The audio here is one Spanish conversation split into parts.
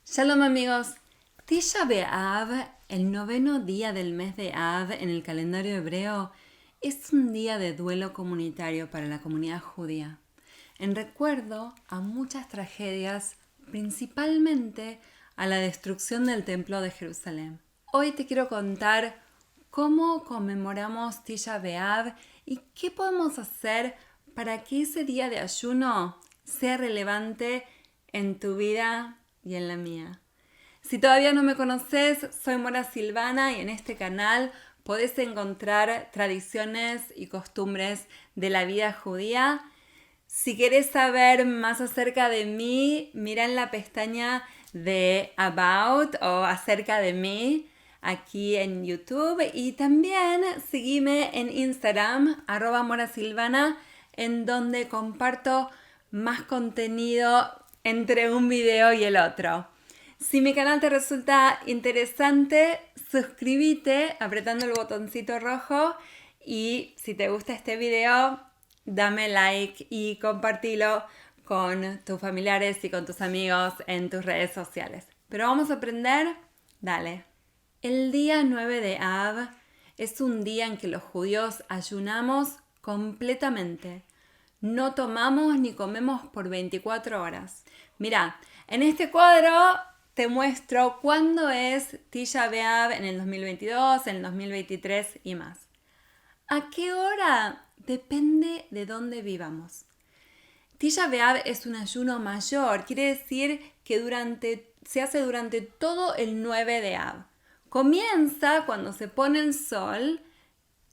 Shalom amigos, Tisha B'Av, el noveno día del mes de Av en el calendario hebreo, es un día de duelo comunitario para la comunidad judía, en recuerdo a muchas tragedias, principalmente a la destrucción del Templo de Jerusalén. Hoy te quiero contar cómo conmemoramos Tisha B'Av y qué podemos hacer para que ese día de ayuno sea relevante en tu vida y en la mía. Si todavía no me conoces, soy Mora Silvana y en este canal podés encontrar tradiciones y costumbres de la vida judía. Si querés saber más acerca de mí, mira en la pestaña de About o acerca de mí aquí en YouTube y también seguime en Instagram @morasilvana, en donde comparto más contenido entre un video y el otro. Si mi canal te resulta interesante, suscríbete apretando el botoncito rojo y si te gusta este video, dame like y compartilo con tus familiares y con tus amigos en tus redes sociales. Pero vamos a aprender, dale. El día 9 de Av es un día en que los judíos ayunamos completamente. No tomamos ni comemos por 24 horas. Mira, en este cuadro te muestro cuándo es Tisha B'Av en el 2022, en el 2023 y más. ¿A qué hora? Depende de dónde vivamos. Tisha B'Av es un ayuno mayor, quiere decir que se hace durante todo el 9 de Av. Comienza cuando se pone el sol,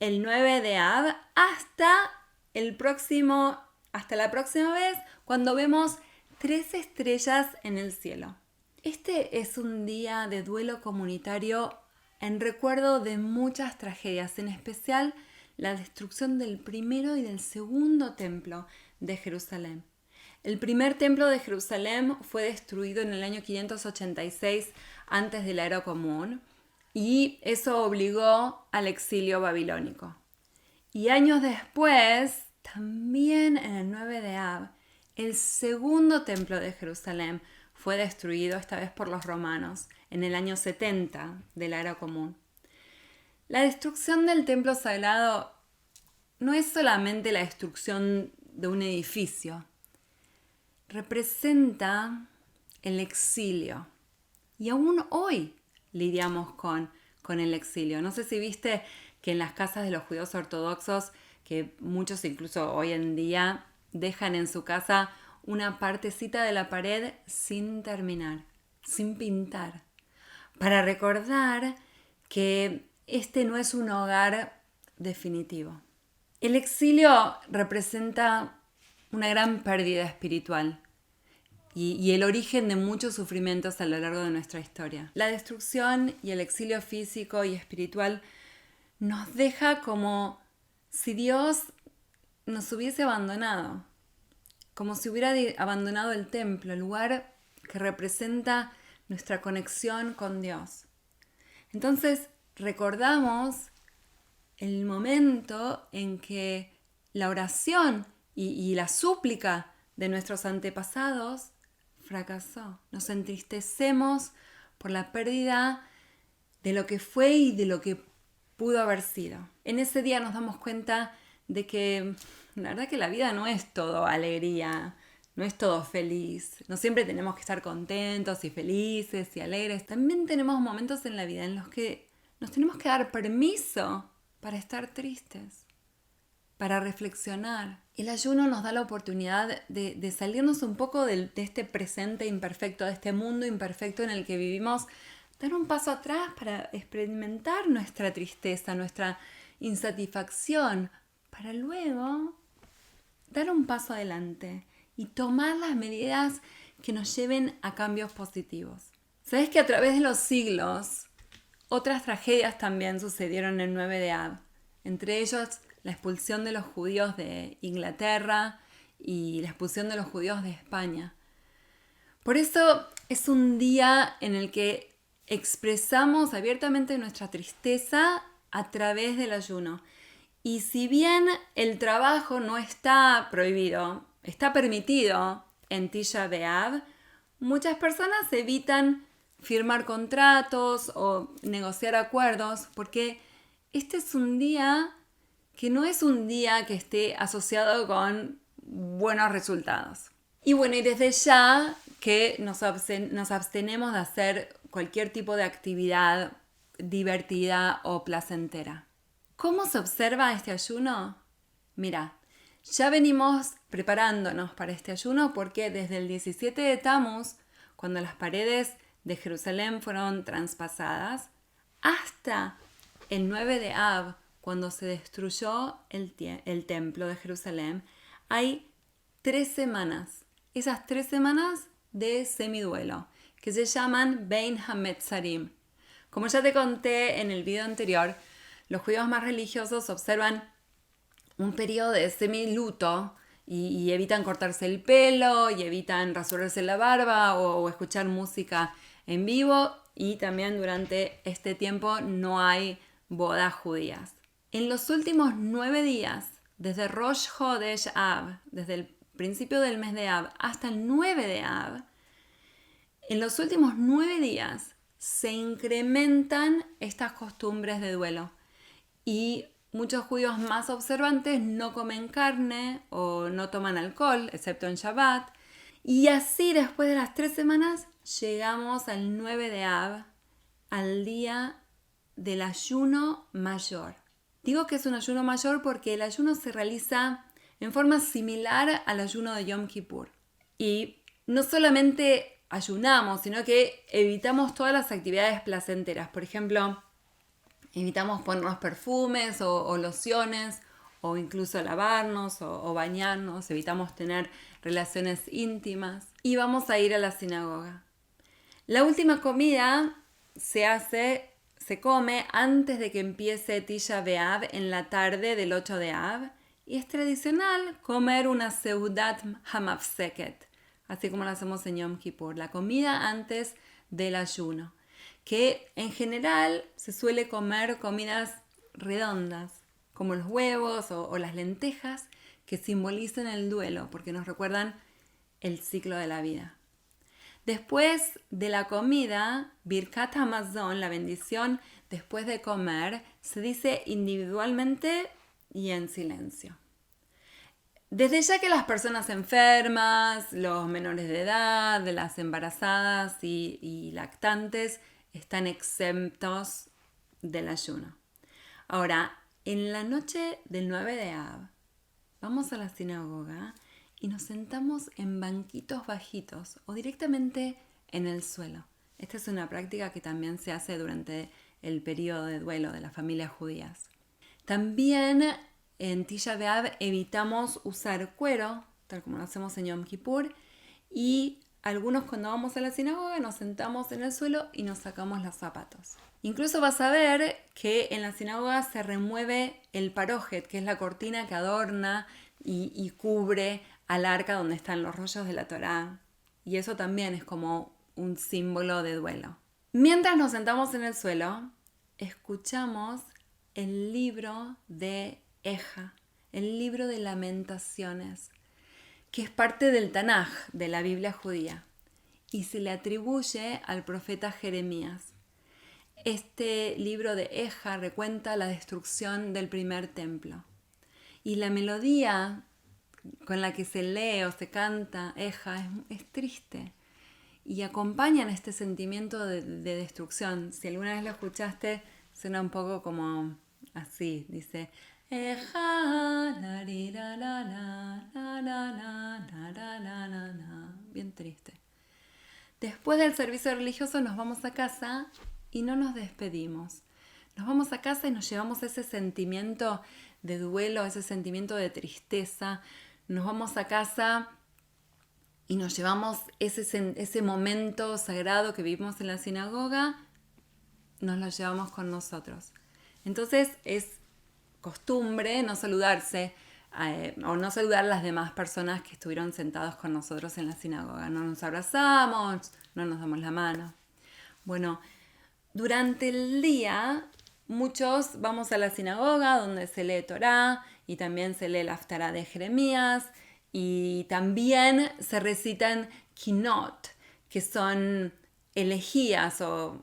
el 9 de Av, hasta la próxima vez cuando vemos 3 estrellas en el cielo. Este es un día de duelo comunitario en recuerdo de muchas tragedias, en especial la destrucción del primero y del segundo templo de Jerusalén. El primer templo de Jerusalén fue destruido en el año 586 antes de la era común y eso obligó al exilio babilónico. Y años después, también en el 9 de Av, el segundo templo de Jerusalén fue destruido, esta vez por los romanos, en el año 70 de la era común. La destrucción del templo sagrado no es solamente la destrucción de un edificio, representa el exilio. Y aún hoy lidiamos con el exilio. No sé si viste que en las casas de los judíos ortodoxos, que muchos incluso hoy en día dejan en su casa una partecita de la pared sin terminar, sin pintar, para recordar que este no es un hogar definitivo. El exilio representa una gran pérdida espiritual y el origen de muchos sufrimientos a lo largo de nuestra historia. La destrucción y el exilio físico y espiritual nos deja como si Dios nos hubiese abandonado, como si hubiera abandonado el templo, el lugar que representa nuestra conexión con Dios. Entonces recordamos el momento en que la oración y la súplica de nuestros antepasados fracasó. Nos entristecemos por la pérdida de lo que fue y de lo que pudo haber sido. En ese día nos damos cuenta de que la verdad que la vida no es todo alegría, no es todo feliz. No siempre tenemos que estar contentos y felices y alegres. También tenemos momentos en la vida en los que nos tenemos que dar permiso para estar tristes, para reflexionar. El ayuno nos da la oportunidad de salirnos un poco de este presente imperfecto, de este mundo imperfecto en el que vivimos, dar un paso atrás para experimentar nuestra tristeza, nuestra insatisfacción, para luego dar un paso adelante y tomar las medidas que nos lleven a cambios positivos. ¿Sabes que a través de los siglos otras tragedias también sucedieron el 9 de Av? Entre ellos la expulsión de los judíos de Inglaterra y la expulsión de los judíos de España. Por eso es un día en el que expresamos abiertamente nuestra tristeza a través del ayuno. Y si bien el trabajo no está prohibido, está permitido en Tisha B'Av, muchas personas evitan firmar contratos o negociar acuerdos porque este es un día que no es un día que esté asociado con buenos resultados. Y bueno, y desde ya que nos abstenemos de hacer cualquier tipo de actividad divertida o placentera. ¿Cómo se observa este ayuno? Mira, ya venimos preparándonos para este ayuno porque desde el 17 de Tamuz, cuando las paredes de Jerusalén fueron traspasadas, hasta el 9 de Av, cuando se destruyó el templo de Jerusalén, hay 3 semanas. Esas 3 semanas de semiduelo, que se llaman Bein HaMetzarim. Como ya te conté en el video anterior, los judíos más religiosos observan un periodo de semiluto y evitan cortarse el pelo y evitan rasurarse la barba o escuchar música en vivo, y también durante este tiempo no hay bodas judías. En los últimos 9 días, desde Rosh Chodesh Av, desde el principio del mes de Av hasta el 9 de Av, en los últimos 9 días se incrementan estas costumbres de duelo y muchos judíos más observantes no comen carne o no toman alcohol, excepto en Shabbat. Y así, después de las 3 semanas, llegamos al 9 de Av, al día del ayuno mayor. Digo que es un ayuno mayor porque el ayuno se realiza en forma similar al ayuno de Yom Kippur. Y no solamente ayunamos, sino que evitamos todas las actividades placenteras. Por ejemplo, evitamos ponernos perfumes o lociones, o incluso lavarnos o bañarnos. Evitamos tener relaciones íntimas. Y vamos a ir a la sinagoga. La última comida se come antes de que empiece Tisha B'Av en la tarde del 8 de Av. Y es tradicional comer una seudat hamafseket, así como lo hacemos en Yom Kippur, la comida antes del ayuno, que en general se suele comer comidas redondas, como los huevos o las lentejas, que simbolizan el duelo, porque nos recuerdan el ciclo de la vida. Después de la comida, Birkat Hamazon, la bendición después de comer, se dice individualmente y en silencio. Desde ya que las personas enfermas, los menores de edad, las embarazadas y lactantes están exentos del ayuno. Ahora, en la noche del 9 de Av, vamos a la sinagoga y nos sentamos en banquitos bajitos o directamente en el suelo. Esta es una práctica que también se hace durante el periodo de duelo de las familias judías. También en Tisha B'Av evitamos usar cuero, tal como lo hacemos en Yom Kippur, y algunos cuando vamos a la sinagoga nos sentamos en el suelo y nos sacamos los zapatos. Incluso vas a ver que en la sinagoga se remueve el parojet, que es la cortina que adorna y cubre al arca donde están los rollos de la Torá. Y eso también es como un símbolo de duelo. Mientras nos sentamos en el suelo, escuchamos el libro de Eja, el libro de Lamentaciones, que es parte del Tanaj, de la Biblia judía, y se le atribuye al profeta Jeremías. Este libro de Eja recuenta la destrucción del primer templo. Y la melodía con la que se lee o se canta Eja es triste y acompañan este sentimiento de destrucción. Si alguna vez lo escuchaste, suena un poco como así, dice Eja, la la la la la la la la, bien triste. Después del servicio religioso nos vamos a casa y no nos despedimos. Nos vamos a casa y nos llevamos ese sentimiento de duelo, ese sentimiento de tristeza. Nos vamos a casa y nos llevamos ese momento sagrado que vivimos en la sinagoga, nos lo llevamos con nosotros. Entonces es costumbre no saludarse o no saludar a las demás personas que estuvieron sentados con nosotros en la sinagoga. No nos abrazamos, no nos damos la mano. Bueno, durante el día muchos vamos a la sinagoga donde se lee Torá y también se lee la Haftará de Jeremías y también se recitan Kinot, que son elegías o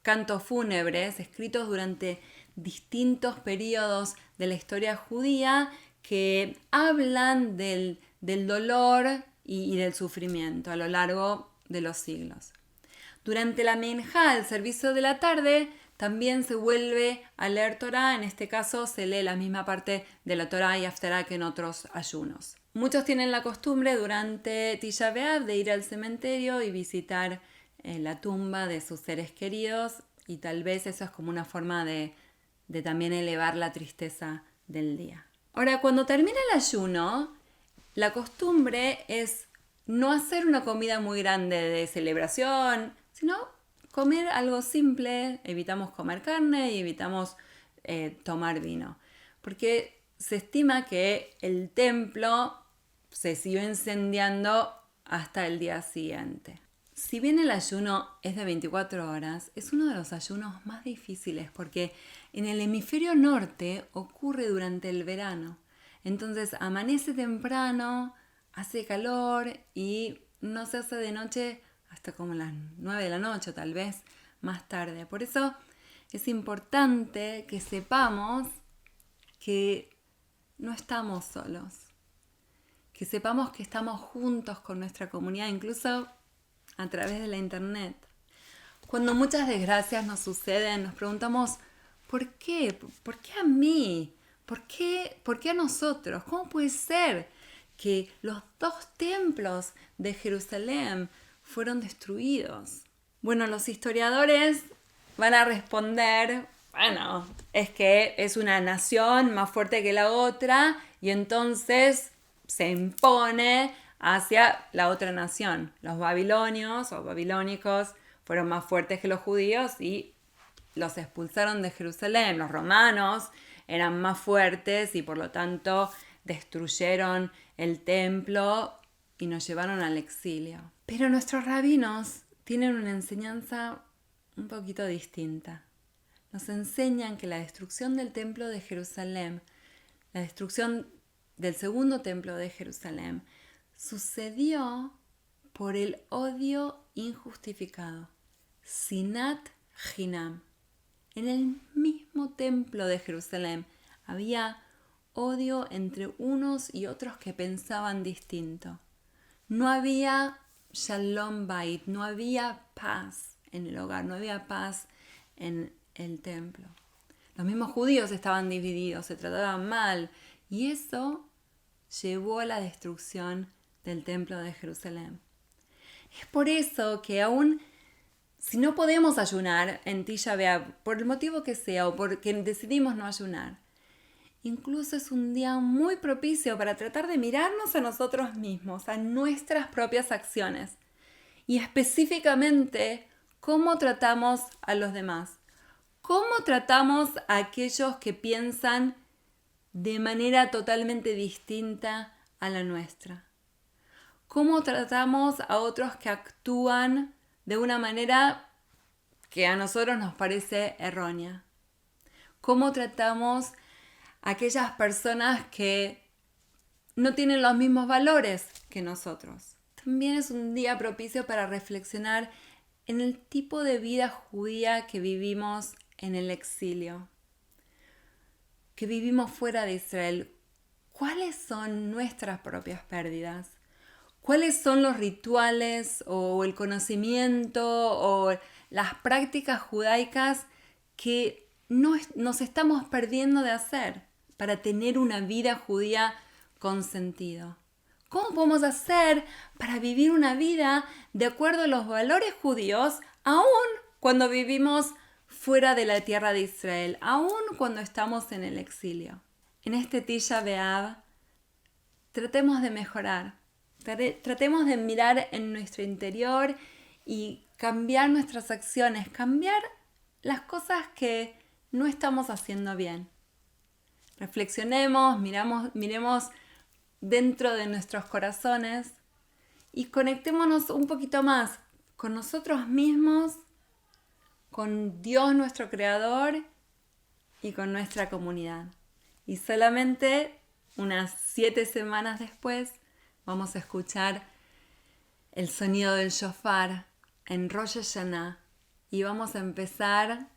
cantos fúnebres escritos durante distintos periodos de la historia judía que hablan del dolor y del sufrimiento a lo largo de los siglos. Durante la Minjá, el servicio de la tarde, también se vuelve a leer Torá. En este caso se lee la misma parte de la Torá y Haftará que en otros ayunos. Muchos tienen la costumbre durante Tisha B'Av de ir al cementerio y visitar la tumba de sus seres queridos, y tal vez eso es como una forma de también elevar la tristeza del día. Ahora, cuando termina el ayuno, la costumbre es no hacer una comida muy grande de celebración, sino comer algo simple. Evitamos comer carne y evitamos tomar vino, porque se estima que el templo se siguió incendiando hasta el día siguiente. Si bien el ayuno es de 24 horas, es uno de los ayunos más difíciles porque en el hemisferio norte ocurre durante el verano. Entonces amanece temprano, hace calor y no se hace de noche hasta como las 9 de la noche, tal vez más tarde. Por eso es importante que sepamos que no estamos solos, que sepamos que estamos juntos con nuestra comunidad, incluso a través de la internet. Cuando muchas desgracias nos suceden, nos preguntamos, ¿por qué? ¿Por qué a mí? ¿Por qué a nosotros? ¿Cómo puede ser que los 2 templos de Jerusalén fueron destruidos? Bueno, los historiadores van a responder, bueno, es que es una nación más fuerte que la otra y entonces se impone hacia la otra nación. Los babilonios o babilónicos fueron más fuertes que los judíos y los expulsaron de Jerusalén. Los romanos eran más fuertes y por lo tanto destruyeron el templo y nos llevaron al exilio. Pero nuestros rabinos tienen una enseñanza un poquito distinta. Nos enseñan que la destrucción del templo de Jerusalén, la destrucción del segundo templo de Jerusalén, sucedió por el odio injustificado. Sinat Hinam. En el mismo templo de Jerusalén había odio entre unos y otros que pensaban distinto. No había Shalom Bait, no había paz en el hogar, no había paz en el templo. Los mismos judíos estaban divididos, se trataban mal y eso llevó a la destrucción del templo de Jerusalén. Es por eso que aún si no podemos ayunar en Tisha B'Av, por el motivo que sea o porque decidimos no ayunar, incluso es un día muy propicio para tratar de mirarnos a nosotros mismos, a nuestras propias acciones y específicamente cómo tratamos a los demás, cómo tratamos a aquellos que piensan de manera totalmente distinta a la nuestra. ¿Cómo tratamos a otros que actúan de una manera que a nosotros nos parece errónea? ¿Cómo tratamos a aquellas personas que no tienen los mismos valores que nosotros? También es un día propicio para reflexionar en el tipo de vida judía que vivimos en el exilio, que vivimos fuera de Israel. ¿Cuáles son nuestras propias pérdidas? ¿Cuáles son los rituales o el conocimiento o las prácticas judaicas que nos estamos perdiendo de hacer para tener una vida judía con sentido? ¿Cómo podemos hacer para vivir una vida de acuerdo a los valores judíos aún cuando vivimos fuera de la tierra de Israel, aún cuando estamos en el exilio? En este Tisha B'Av tratemos de mejorar. Tratemos de mirar en nuestro interior y cambiar nuestras acciones, cambiar las cosas que no estamos haciendo bien. Reflexionemos, miremos dentro de nuestros corazones y conectémonos un poquito más con nosotros mismos, con Dios nuestro Creador y con nuestra comunidad. Y solamente unas 7 semanas después vamos a escuchar el sonido del shofar en Rosh Hashanah y vamos a empezar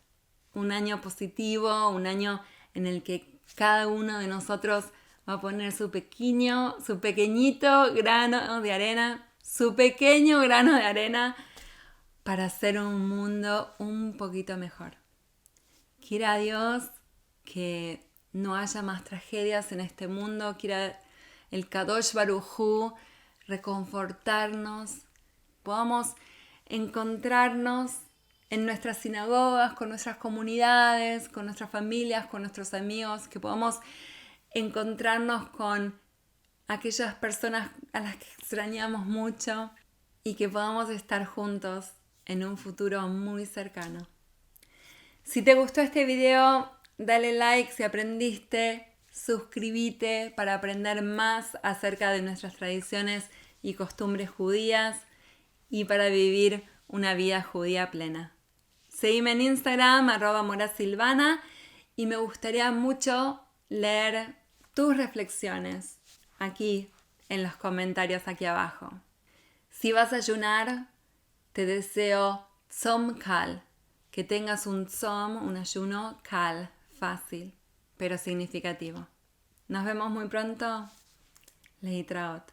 un año positivo, un año en el que cada uno de nosotros va a poner su pequeñito grano de arena, su pequeño grano de arena para hacer un mundo un poquito mejor. Quiera Dios que no haya más tragedias en este mundo, quiera el Kadosh Baruj Hu reconfortarnos, podamos encontrarnos en nuestras sinagogas, con nuestras comunidades, con nuestras familias, con nuestros amigos, que podamos encontrarnos con aquellas personas a las que extrañamos mucho y que podamos estar juntos en un futuro muy cercano. Si te gustó este video, dale like si aprendiste, suscríbete para aprender más acerca de nuestras tradiciones y costumbres judías y para vivir una vida judía plena. Seguime en Instagram, @morasilvana, y me gustaría mucho leer tus reflexiones aquí en los comentarios aquí abajo. Si vas a ayunar, te deseo tzom kal, que tengas un ayuno kal, fácil, pero significativo. Nos vemos muy pronto. Leitraot.